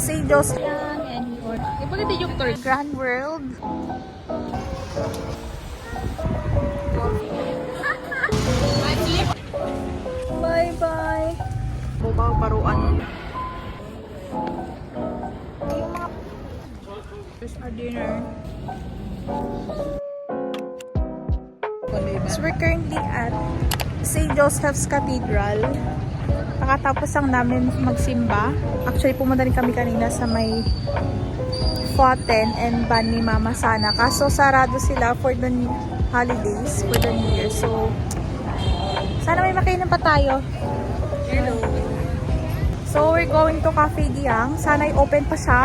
St. Joseph And ipaganda yung tour. Grand World. Bye-bye. Bubaw paruan. Here's our dinner. So we're currently at St. Joseph's Cathedral. Kakatapos lang namin magsimba. Actually, pumunta rin kami kanina sa may Fountain and Ban ni Mama Sana. Kaso sarado sila for the holidays, for the New Year. So, sana may makainan pa tayo. Hello. So, we're going to Cafe Diang. Sana open pa siya.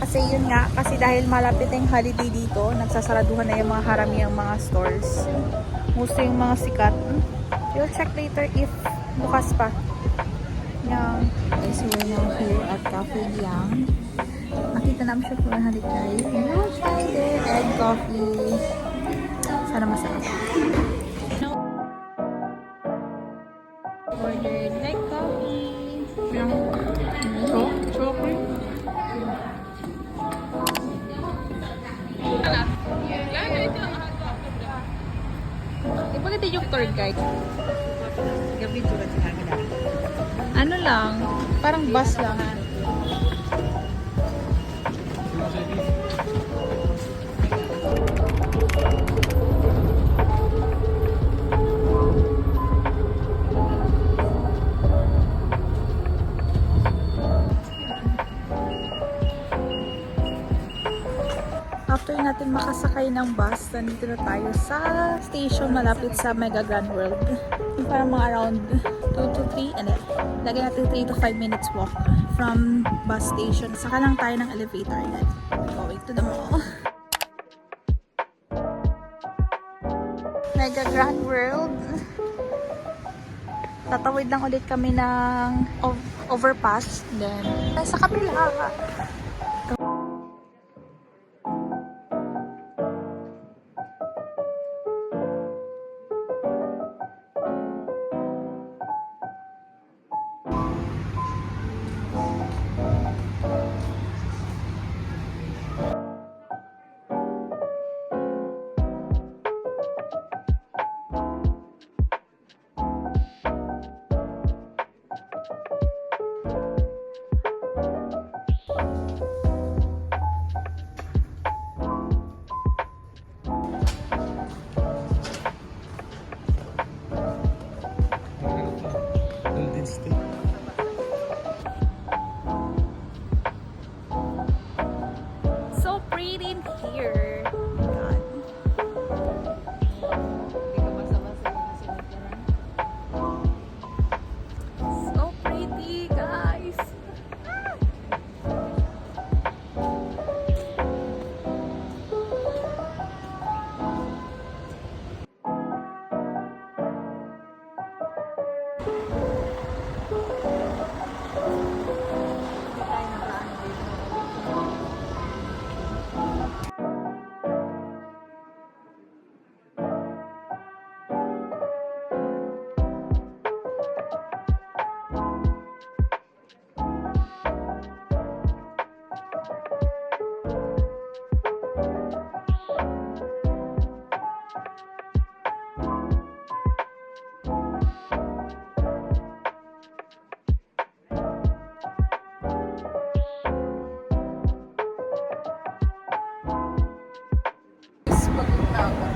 Kasi yun nga, kasi dahil malapit na yung holiday dito, nagsasaraduhan na yung mga haramiang mga stores. Mostly yung mga sikat. We'll check later if bukas pa. Yan. Okay, so we're now here at Cafe Diang. Nakita namin siya for holiday. We'll try it. Egg coffee. Sana masarap. Ordered egg coffee. Chocolate. Ipaganda yung tour guide. Gabi tulad sa kanila. Ano lang, parang bus lang. After natin makasakay ng bus, nandito na tayo sa station malapit sa Mega Grand World. Yung parang mga around 2 to 3, and then lagay natin 3 to 5 minutes walk from bus station. Saka lang tayo ng elevator and then going to the mall. Mega Grand World. Tatawid lang ulit kami ng overpass. Then, sa kapila. Golden State. So pretty in here. God. So pretty, guys.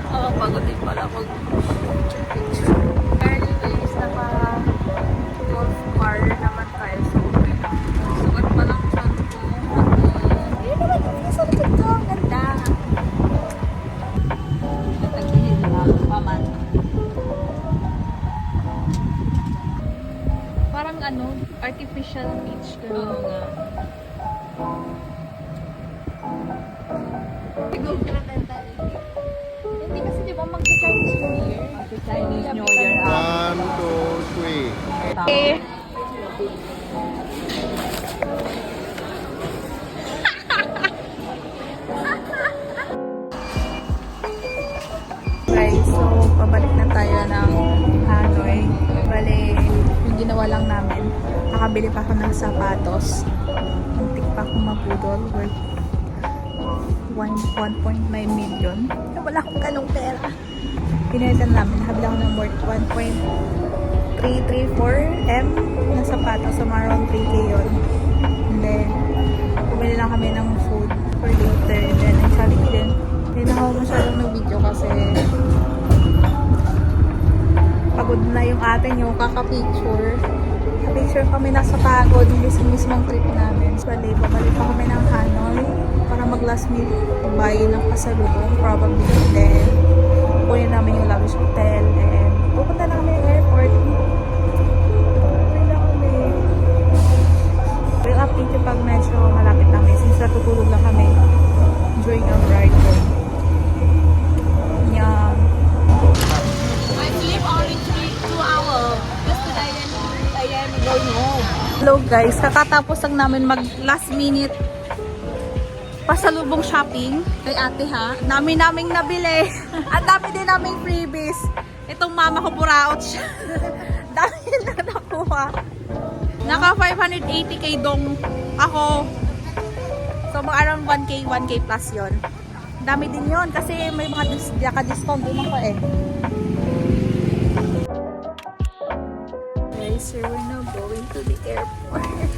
Oo, pagod din pala ako. Early days, naka-golf car naman tayo. Sugat pa lang siya ko. Ayun naman yung sa likod ko. Ang ganda. Nagtagihid na paman. Parang ano, artificial beach. Oo nga. Hindi kasi di ba mag-Chinese New Year? Chinese New Year. 1, 2, 3. Okay. Guys, so pabalik na tayo ng Hanoi. Bale, yung ginawa lang namin, nakabili pa ako ng sapatos. Muntik pa akong bundle worth 1.9 million. Wala akong ganong pera. Pinalitan namin. Nakabila ako ng worth 1.334 M na sapatos. So, around 3K yun. And then, bumili lang kami ng food for later. And then, actually, din. Hindi na ako masyadong nag-video kasi pagod na yung ate nyo, kaka-picture. Picture kami nasa pagod, hindi sa mismong trip namin. So, babalik pa kami ng Hanoi para mag-last minute buy ng pasalubong, probably. Then, kunin namin yung luggage hotel and pupunta na kami ng airport. Uwi na kami. We'll update you pag medyo malapit namin since natutulog lang kami during our ride home. Yan. I sleep only 2 hours. Just today I am going home. Hello guys, kakatapos lang namin mag last minute pasalubong shopping kay ate ha. Naming nabili. At dami din naming freebies. Itong mama ko buraot siya. Dami na nakuha. Naka 580k dong ako. So mga around 1k plus yon. Dami din yon kasi may mga discount din ako eh. Guys, so we're now going to the airport.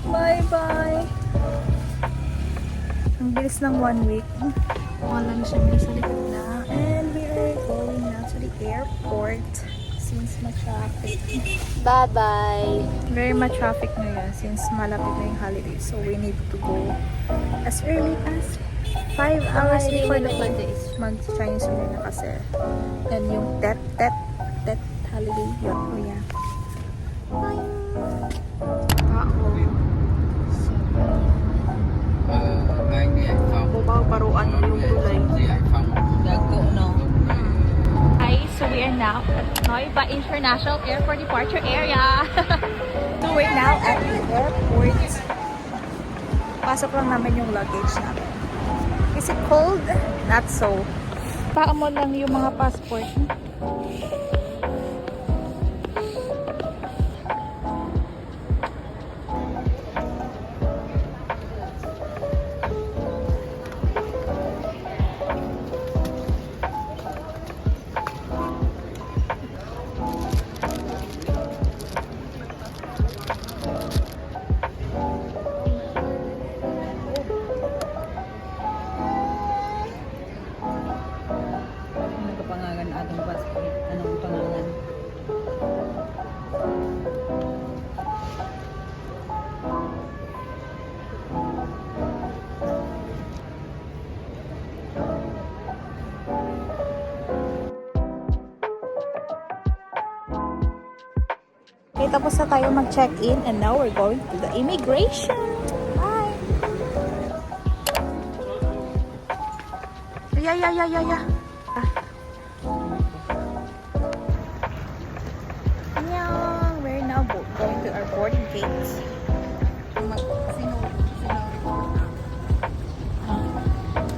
Bye-bye! Ang bilis ng 1 week. Wala na siya sa likod na. And we are going now to the airport since ma-traffic. Bye-bye. Very ma-traffic ngayon since malapit na yung holiday. So we need to go as early as 5 hours before the flight. Mag-Chinese New Year na kasi. And yung Tet holiday yun. Oh yeah. Bye! Anh đi Hải Phòng. Bubaw paruan yung tulay. Đi Hải Phòng. Gago, no? Hi, so we are now at Noiba International Airport departure area. So we're now at the airport. Pasok lang namin yung luggage namin. Is it cold? Not so. Paamo lang yung mga passport. Nagkapangalan atong passport. Anong pangalan? Okay, tapos na tayo mag-check-in and now we're going to the immigration. Bye! Yeah. Annyeong! We're now going to our boarding gates.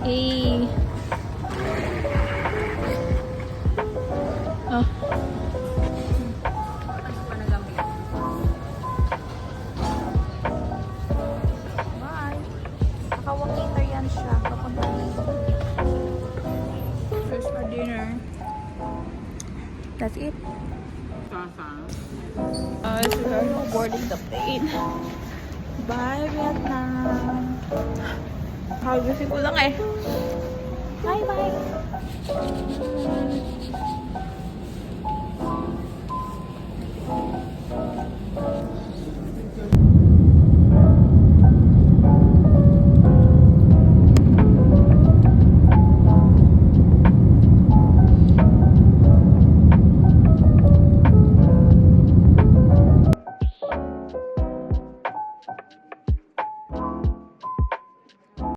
Hey! Oh. Bye! Nakawakita yan siya. Papunta dito. First for dinner. That's it. So we are now boarding the plane. Bye, Vietnam! Hagusin ko lang eh. Bye-bye!